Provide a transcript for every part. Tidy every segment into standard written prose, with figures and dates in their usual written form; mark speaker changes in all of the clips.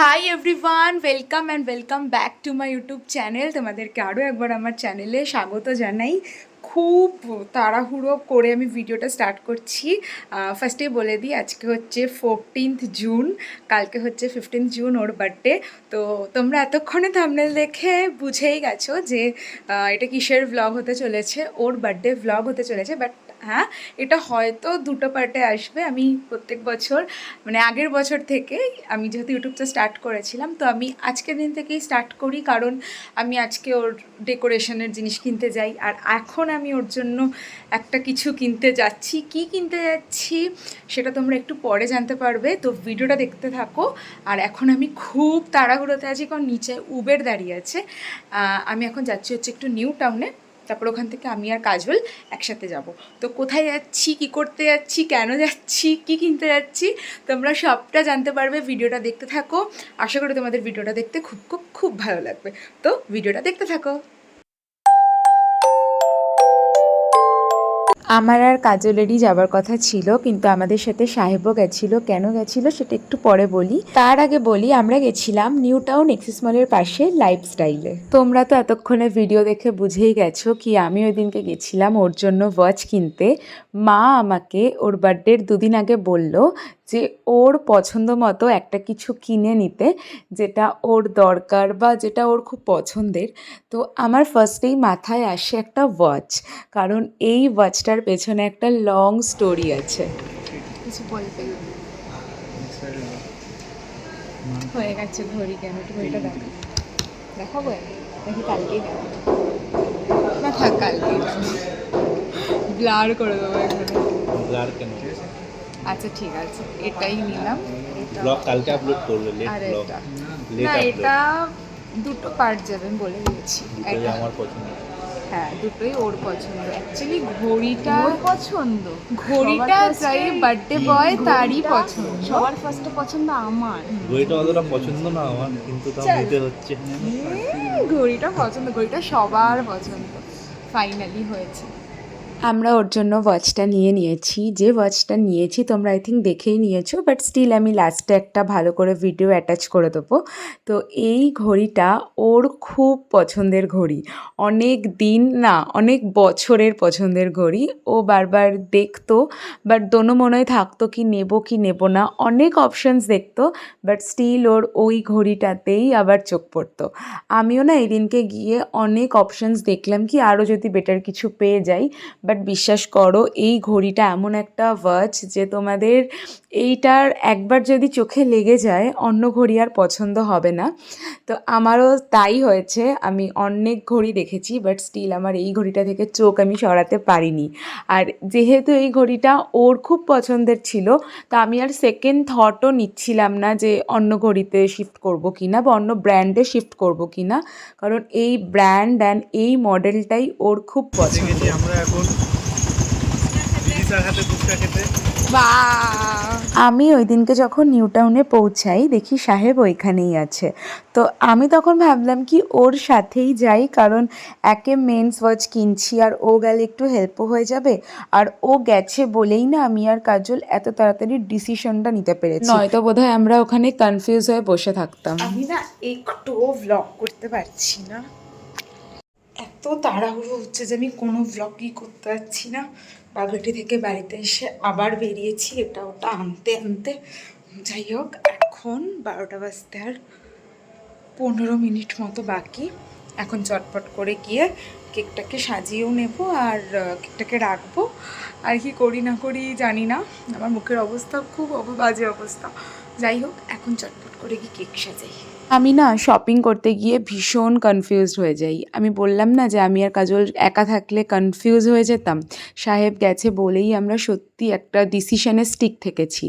Speaker 1: Hi everyone, welcome back to my YouTube channel. তোমাদেরকে আরও একবার আমার চ্যানেলে স্বাগত জানাই। খুব তাড়াহুড়ো করে আমি ভিডিওটা স্টার্ট করছি। ফার্স্টেই বলে দিই, আজকে হচ্ছে 14th জুন, কালকে হচ্ছে 15th জুন ওর বার্থডে। তো তোমরা এতক্ষণে থাম্বনেল দেখে বুঝেই গেছো যে এটা কিসের ভ্লগ হতে চলেছে। ওর বার্থডে ভ্লগ হতে চলেছে। বাট হ্যাঁ, এটা হয়তো দুটো পার্টে আসবে। আমি প্রত্যেক বছর মানে আগের বছর থেকে আমি যেহেতু ইউটিউবটা স্টার্ট করেছিলাম, তো আমি আজকের দিন থেকেই স্টার্ট করি, কারণ আমি আজকে ওর ডেকোরেশনের জিনিস কিনতে যাই। আর এখন আমি ওর জন্য একটা কিছু কিনতে যাচ্ছি। কি কিনতে যাচ্ছি সেটা তোমরা একটু পরে জানতে পারবে, তো ভিডিওটা দেখতে থাকো। আর এখন আমি খুব তাড়াহুড়োতে আছি, কারণ নিচে উবের দাঁড়িয়ে আছে। আমি এখন যাচ্ছি হচ্ছে একটু নিউ টাউনে, তারপর ওখান থেকে আমি আর কাজল একসাথে যাব। তো কোথায় যাচ্ছি, কি করতে যাচ্ছি, কেন যাচ্ছি, কি কিনতে যাচ্ছি, তোমরা সবটা জানতে পারবে। ভিডিওটা দেখতে থাকো। আশা করি তোমাদের ভিডিওটা দেখতে খুব খুব খুব ভালো লাগবে। তো ভিডিওটা দেখতে থাকো। আমার আর কাজলেরই যাবার কথা ছিল, কিন্তু আমাদের সাথে সাহেবও গেছিলো। কেন গেছিলো সেটা একটু পরে বলি। তার আগে বলি, আমরা গেছিলাম নিউ টাউন এক্সিস মলের পাশে লাইফস্টাইলে। তোমরা তো এতক্ষণে ভিডিও দেখে বুঝেই গেছো কি আমি ওই দিনকে গেছিলাম ওর জন্য ওয়াচ কিনতে। মা আমাকে ওর বার্থডের দুদিন আগে বলল যে ওর পছন্দ মতো একটা কিছু কিনে নিতে, যেটা ওর দরকার বা যেটা ওর খুব পছন্দের। তো আমার ফার্স্টেই মাথায় আসে একটা ওয়াচ, কারণ এই ওয়াচটার পেছনে একটা লং স্টোরি আছে। কিছু বলতে হয়ে গেছে ঘড়ি, কেন একটু ঘড়িটা দেখাবো নাকি কালকেই দেখাবো? না থাক, কালকেই ব্লার করে দেবো এখানে।
Speaker 2: ব্লার কেন?
Speaker 1: আচ্ছা ঠিক আছে, এটাই নিলাম।
Speaker 2: ব্লগ কালকে আপলোড করবে, লেট
Speaker 1: আর
Speaker 2: ব্লগ।
Speaker 1: এটা
Speaker 2: লেট
Speaker 1: না,
Speaker 2: আপলোড।
Speaker 1: এটা দুটো পার্ট যাবে বলে দিয়েছি।
Speaker 2: দুটোই আমার পছন্দ।
Speaker 1: হ্যাঁ, দুটোই ওর পছন্দ। অ্যাকচুয়ালি ঘড়িটা
Speaker 3: ওর পছন্দ,
Speaker 1: ঘড়িটা যাই বার্থডে বয় তারই পছন্দ।
Speaker 3: সবার ফার্স্টে পছন্দ আমার।
Speaker 2: বইটা অতটা পছন্দ না আমার, কিন্তু তাও নিতে হচ্ছে।
Speaker 1: ঘড়িটা পছন্দ, ঘড়িটা সবার পছন্দ। ফাইনালি হয়েছে। আমরা ওর জন্য ওয়াচটা নিয়েছি। যে ওয়াচটা নিয়েছি তোমরা আই থিঙ্ক দেখেই নিয়েছো, বাট স্টিল আমি লাস্টে একটা ভালো করে ভিডিও অ্যাটাচ করে দেবো। তো এই ঘড়িটা ওর খুব পছন্দের ঘড়ি, অনেক দিন না অনেক বছরের পছন্দের ঘড়ি। ও বারবার দেখতো, বাট দোনোমনোয় থাকতো কি নেব না, অনেক অপশানস দেখতো, বাট স্টিল ওর ওই ঘড়িটাতেই আবার চোখ পড়তো। আমিও না এই দিনকে গিয়ে অনেক অপশানস দেখলাম কি আরও যদি বেটার কিছু পেয়ে যাই, বাট বিশ্বাস করো এই ঘড়িটা এমন একটা ওয়াচ যে তোমাদের এইটার একবার যদি চোখে লেগে যায় অন্য ঘড়ি আর পছন্দ হবে না। তো আমারও তাই হয়েছে, আমি অনেক ঘড়ি দেখেছি, বাট স্টিল আমার এই ঘড়িটা থেকে চোখ আমি সরাতে পারিনি। আর যেহেতু এই ঘড়িটা ওর খুব পছন্দের ছিল, তা আমি আর সেকেন্ড থটও নিচ্ছিলাম না যে অন্য ঘড়িতে শিফট করব কি না বা অন্য ব্র্যান্ডে শিফট করব কি না, কারণ এই ব্র্যান্ড অ্যান্ড এই মডেলটাই ওর খুব পছন্দ।
Speaker 2: আমরা এখন হাতে ফুচকা খেতে।
Speaker 1: আমি ওই দিনকে যখন নিউ টাউনে পৌঁছাই দেখি সাহেব ওইখানেই আছে। তো আমি তখন ভাবলাম কি ওর সাথেই যাই, কারণ একে মেন্স ওয়াচ কিনছি আর ও গেলে একটু হেল্পও হয়ে যাবে। আর ও গেছে বলেই না আমি আর কাজল এত তাড়াতাড়ি ডিসিশনটা নিতে পেরেছি, নয়তো বোধহয় আমরা ওখানে কনফিউজ হয়ে বসে থাকতাম। আমি না একটুও ভ্লগ করতে পারছি না, এত তাড়াহুড়ো হচ্ছে যে আমি কোনো ভ্লগই করতে পারছি না। বাগুইআটি থেকে বাড়িতে এসে আবার বেরিয়েছি এটা ওটা আনতে আনতে। যাই হোক, এখন 12টা বাজতে আর 15 মিনিট মতো বাকি। এখন চটপট করে গিয়ে কেকটাকে সাজিয়েও নেব আর কেকটাকে রাখবো। আর কি করি না করি জানি না, আমার মুখের অবস্থা খুব বাজে অবস্থা। যাই হোক, এখন চটপট করে গিয়ে কেক সাজাই। আমি না শপিং করতে গিয়ে ভীষণ কনফিউজড হয়ে যাই। আমি বললাম না যে আমি আর কাজল একা থাকলে কনফিউজ হয়ে যেতাম। সাহেব গেছে বলেই আমরা সত্যি একটা ডিসিশনে স্টিক থেকেছি।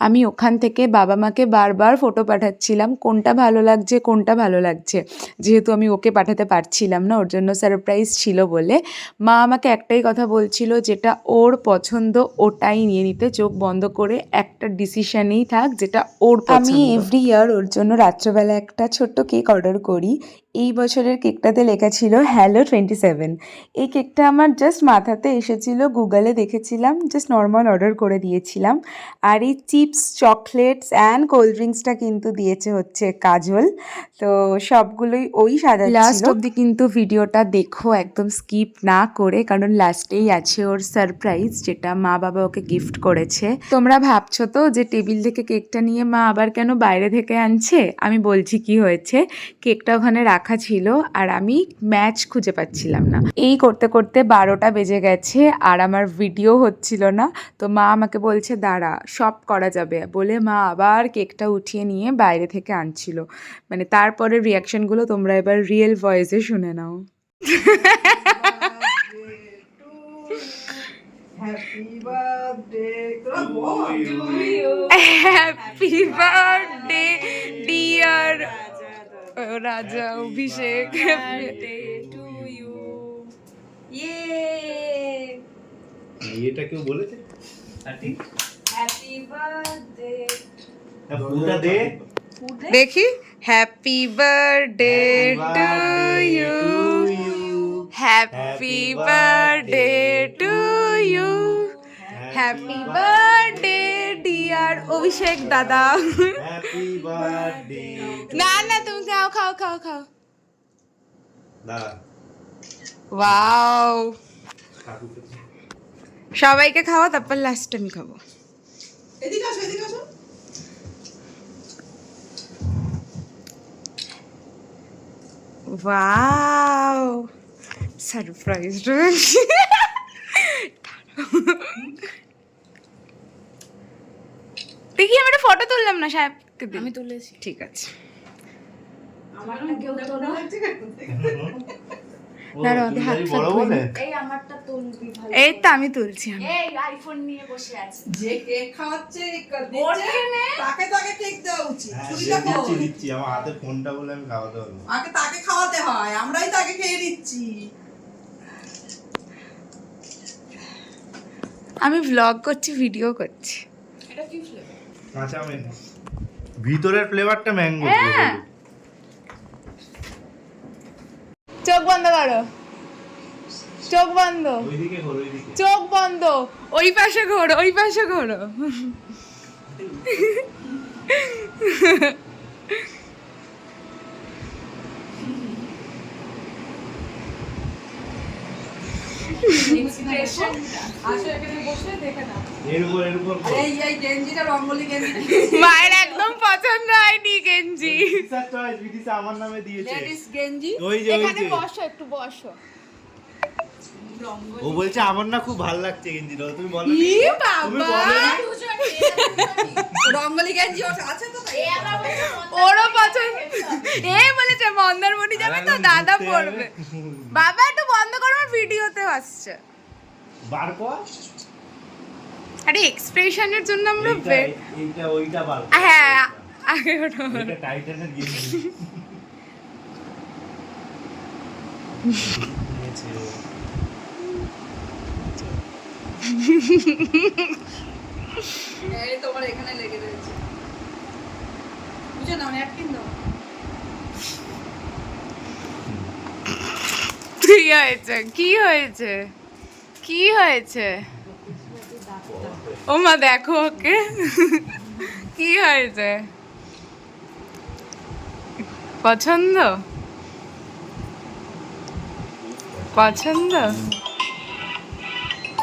Speaker 1: আমি ওখান থেকে বাবা মাকে বারবার ফটো পাঠাচ্ছিলাম কোনটা ভালো লাগছে, যেহেতু আমি ওকে পাঠাতে পারছিলাম না, ওর জন্য সারপ্রাইজ ছিল বলে। মা আমাকে একটাই কথা বলছিল, যেটা ওর পছন্দ ওটাই নিয়ে নিতে, চোখ বন্ধ করে একটা ডিসিশনেই থাক যেটা ওর পছন্দ। আমি এভরি ইয়ার ওর জন্য রাত্রেবেলা একটা ছোট্ট কেক অর্ডার করি। এই বছরের কেকটাতে লেখা ছিল হ্যালো 27। এই কেকটা আমার জাস্ট মাথাতে এসেছিল, গুগলে দেখেছিলাম, জাস্ট নর্মাল অর্ডার করে দিয়েছিলাম। আর এই চিপস, চকলেটস অ্যান্ড কোল্ড ড্রিঙ্কসটা কিন্তু দিয়েছে হচ্ছে কাজল। তো সবগুলোই ওই সাজাচ্ছিল। লাস্ট অবধি কিন্তু ভিডিওটা দেখো, একদম স্কিপ না করে, কারণ লাস্টেই আছে ওর সারপ্রাইজ, যেটা মা বাবা ওকে গিফট করেছে। তোমরা ভাবছো তো যে টেবিল থেকে কেকটা নিয়ে মা আবার কেন বাইরে থেকে আনছে? আমি বলছি কি হয়েছে। কেকটা ওখানে রাখা ছিল আর আমি ম্যাচ খুঁজে পাচ্ছিলাম না। এই করতে করতে 12টা বেজে গেছে আর আমার ভিডিও হচ্ছিল না। তো মা আমাকে বলছে দাঁড়া, সব করা যাবে বলে মা আবার কেকটা উঠিয়ে নিয়ে বাইরে থেকে আনছিল। মানে তারপরে রিয়াকশনগুলো তোমরা এবার রিয়েল ভয়েসে শুনে নাও। হ্যাপি বার্থডে ডিয়ার রাজা অভিষেক।
Speaker 2: এটা কেউ বলেছে?
Speaker 1: দেখি, happy birthday to you, happy birthday to you, happy birthday dear Abhishek দাদা।
Speaker 2: Happy birthday.
Speaker 1: না না, তুমি খাও খাও খাও খাও।
Speaker 2: দাঁড়া,
Speaker 1: ওয়াও, সবাইকে খাওয়া, তারপর লাস্ট আমি খাবো।
Speaker 4: এদিকে আসো, এদিকে আসো।
Speaker 1: Wow, surprise. দেখি, আমি একটা ফটো তুললাম না সাহেবকে দিয়ে।
Speaker 3: আমি তুলেছি।
Speaker 1: ঠিক আছে।
Speaker 3: আমারটা কেউ তোলো।
Speaker 1: দাঁড়াও, আমি হাত
Speaker 2: বড় বলে
Speaker 3: এই আমারটা তুলবি ভালো।
Speaker 1: এই তো আমি তুলছি।
Speaker 3: এই আইফোন নিয়ে বসে আছে।
Speaker 4: যে কেক খাওয়াচ্ছে
Speaker 3: ওঠে নে।
Speaker 4: তাকে তাকে কেক দেওয়া উচিত।
Speaker 2: হ্যাঁ,
Speaker 4: ছুরিটা
Speaker 2: দিচ্ছি
Speaker 4: কই?
Speaker 2: দিচ্ছি, আমার হাতে ফোনটা বলে আমি খাওয়াতে পারবো।
Speaker 4: আগে তাকে খাওয়াতে হয়, আমরাই তাকে খেয়ে নিচ্ছি।
Speaker 1: আমি ভ্লগ করছি, ভিডিও করছি।
Speaker 3: এটা কি ফ্লেভার?
Speaker 2: কাঁচা ম্যাঙ্গো, ভিতরের ফ্লেভারটা ম্যাঙ্গো।
Speaker 1: চোখ বন্ধ করো, চোখ বন্ধ,
Speaker 2: ওইদিকে ঘোর, ওইদিকে।
Speaker 1: চোখ বন্ধ, ওই পাশে ঘোরো, ওই পাশে ঘোরো।
Speaker 4: আসো এখানে বসে দেখে নাও।
Speaker 2: এর উপর এর উপর ঘোর।
Speaker 4: এই গেঞ্জিটা রঙ্গোলি গেঞ্জি।
Speaker 1: মায়ের একদম পছন্দ হয়নি গেঞ্জি।
Speaker 2: বিদিশার চয়েস, বিদিশা আমার নামে দিয়েছে।
Speaker 4: লেডিস গেঞ্জি
Speaker 2: ওই যে ওই
Speaker 1: এখানে
Speaker 2: যে
Speaker 1: বসো, একটু বসো।
Speaker 4: রঙ্গোলি।
Speaker 2: ও বলছে আমার না খুব ভালো লাগছে গেঞ্জিটা, তুমি বলো
Speaker 1: ই
Speaker 2: তুমি
Speaker 1: বাবা,
Speaker 2: বলো
Speaker 4: রঙ্গোলি গেঞ্জি আছে তো তাই।
Speaker 1: ওরও পছন্দ। এ বলেছে মন্দারমণি যাবে তো দাদা পড়বে। বাবা একটু বন্ধ করো, আমার ভিডিওতে আসছে।
Speaker 2: বার কর।
Speaker 1: আরে এক্সপ্রেশনের জন্য আমরা
Speaker 2: এইটা
Speaker 1: ওয়েট।
Speaker 2: এইটা ওইটা বার কর।
Speaker 1: হ্যাঁ, আগে ওটা বলো।
Speaker 2: এটা টাইটানের গেঞ্জি নিয়েছে ও।
Speaker 4: এই তোমার এখানে লেগে রয়েছে। বুঝো না, ন্যাপকিন দাও।
Speaker 1: কি হয়েছে, কি হয়েছে, কি হয়েছে? ও মা দেখো ওকে, কি হয়েছে? পছন্দ, পছন্দ,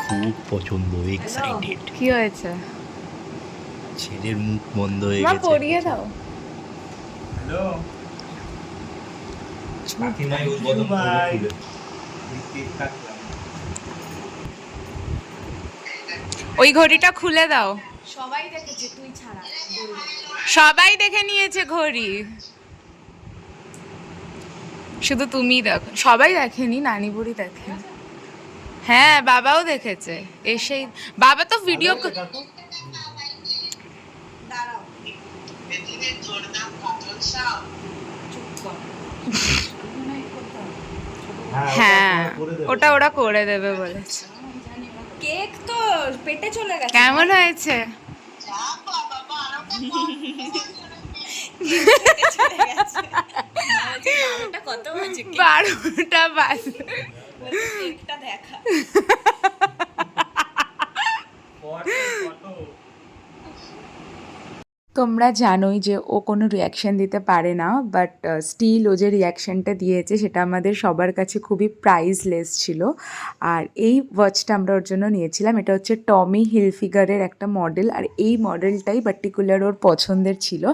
Speaker 2: খুব পছন্দ, এক্সাইটেড।
Speaker 1: কি হয়েছে?
Speaker 2: ছেলের মুখ বন্ধ হয়ে
Speaker 1: মা
Speaker 2: গেছে।
Speaker 1: পরিয়ে দাও।
Speaker 2: হ্যালো কাকিমাই উদ্বোধন করবে। কেক কাটলাম।
Speaker 1: ওই ঘড়িটা খুলে দাও।
Speaker 3: সবাই দেখেছে তুই ছাড়া।
Speaker 1: সবাই দেখে নিয়েছে ঘড়ি, শুধু তুমিই দেখো। সবাই দেখেনি, নানি বুড়ি দেখেনি। হ্যাঁ, বাবাও দেখেছে এসেই। বাবা তো ভিডিও
Speaker 4: দাঁড়াও। চুপ কর।
Speaker 1: হ্যাঁ,
Speaker 2: করে দেবো।
Speaker 1: ওটা ওরা করে দেবে বলেছে।
Speaker 3: কেক তো পেটে চলে গেছে।
Speaker 1: কেমন হয়েছে?
Speaker 3: কত বাজে
Speaker 1: 12টা বাজে।
Speaker 3: কেকটা দেখা।
Speaker 1: তোমরা জানোই যে ও কোনো রিয়াকশান দিতে পারে না, বাট স্টিল ও যে রিয়াকশানটা দিয়েছে সেটা আমাদের সবার কাছে খুবই প্রাইসলেস ছিল। আর এই ওয়াচটা আমরা ওর জন্য নিয়েছিলাম, এটা হচ্ছে টমি হিলফিগারের একটা মডেল, আর এই মডেলটাই পার্টিকুলার ওর পছন্দের ছিল।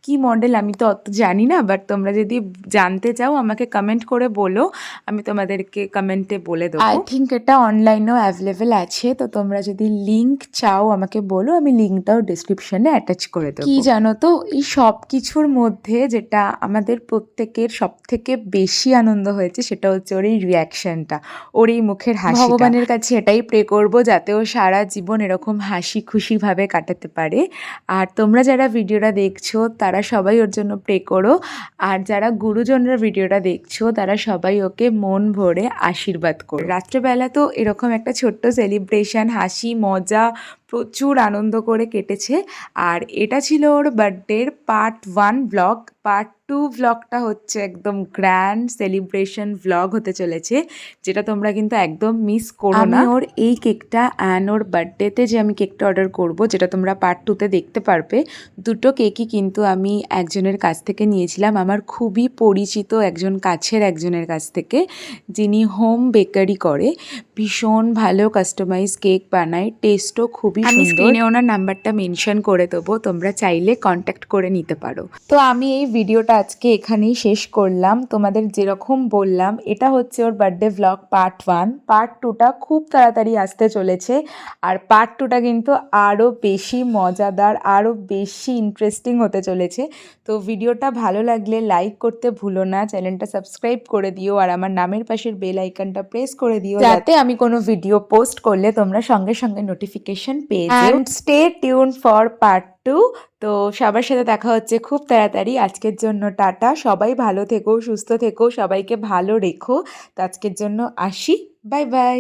Speaker 1: কি মডেল আমি তো অত জানি না, বাট তোমরা যদি জানতে চাও আমাকে কমেন্ট করে বলো, আমি তোমাদেরকে কমেন্টে বলে দেবো। আই থিঙ্ক এটা অনলাইনেও অ্যাভেলেবেল আছে, তো তোমরা যদি লিঙ্ক চাও আমাকে বলো, আমি লিঙ্কটাও ডিসক্রিপশনে অ্যাটাচ করে দেবো। কি জানো তো, এই সব কিছুর মধ্যে যেটা আমাদের প্রত্যেকের সব থেকে বেশি আনন্দ হয়েছে সেটা হচ্ছে ওর এই রিয়াকশনটা, ওর এই মুখের হাসি। ভগবানের কাছে এটাই প্রে করবো যাতে ও সারা জীবন এরকম হাসি খুশিভাবে কাটাতে পারে। আর তোমরা যারা ভিডিওটা দেখছো তারা সবাই ওর জন্য প্রে করো, আর যারা গুরুজনরা ভিডিওটা দেখছো তারা সবাই ওকে মন ভরে আশীর্বাদ করো। রাত্রেবেলা তো এরকম একটা ছোট্ট সেলিব্রেশন, হাসি মজা, প্রচুর আনন্দ করে কেটেছে। আর এটা ছিল ওর বার্থডের পার্ট 1 ব্লগ। পার্ট 2 ব্লগটা হচ্ছে একদম গ্র্যান্ড সেলিব্রেশন ব্লগ হতে চলেছে, যেটা তোমরা কিন্তু একদম মিস করো না। ওর এই কেকটা অ্যান্ড ওর বার্থডেতে যে আমি কেকটা অর্ডার করব, যেটা তোমরা পার্ট 2তে দেখতে পারবে, দুটো কেকই কিন্তু আমি একজনের কাছ থেকে নিয়েছিলাম, আমার খুবই পরিচিত একজন কাছের একজনের কাছ থেকে, যিনি হোম বেকারি করে, ভীষণ ভালো কাস্টমাইজ কেক বানায়, টেস্টও খুবই সুন্দর। আমি স্ক্রিনে ওনার নাম্বারটা মেনশন করে দেবো, তোমরা চাইলে কন্ট্যাক্ট করে নিতে পারো। তো আমি এই ভিডিওটা আজকে এখানেই শেষ করলাম। তোমাদের যেরকম বললাম, এটা হচ্ছে ওর বার্থডে ভ্লগ পার্ট 1। পার্ট 2টা খুব তাড়াতাড়ি আসতে চলেছে, আর পার্ট 2টা কিন্তু আরও বেশি মজাদার, আরও বেশি ইন্টারেস্টিং হতে চলেছে। তো ভিডিওটা ভালো লাগলে লাইক করতে ভুলো না, চ্যানেলটা সাবস্ক্রাইব করে দিও, আর আমার নামের পাশের বেল আইকনটা প্রেস করে দিও, যাতে আমি কোনো ভিডিও পোস্ট করলে তোমরা সঙ্গে সঙ্গে নোটিফিকেশন পেয়ে যাও। And stay tune for part 2। তো সবার সাথে দেখা হচ্ছে খুব তাড়াতাড়ি। আজকের জন্য টাটা, সবাই ভালো থেকো, সুস্থ থেকো, সবাইকে ভালো রেখো। তো আজকের জন্য আসি, বাই বাই।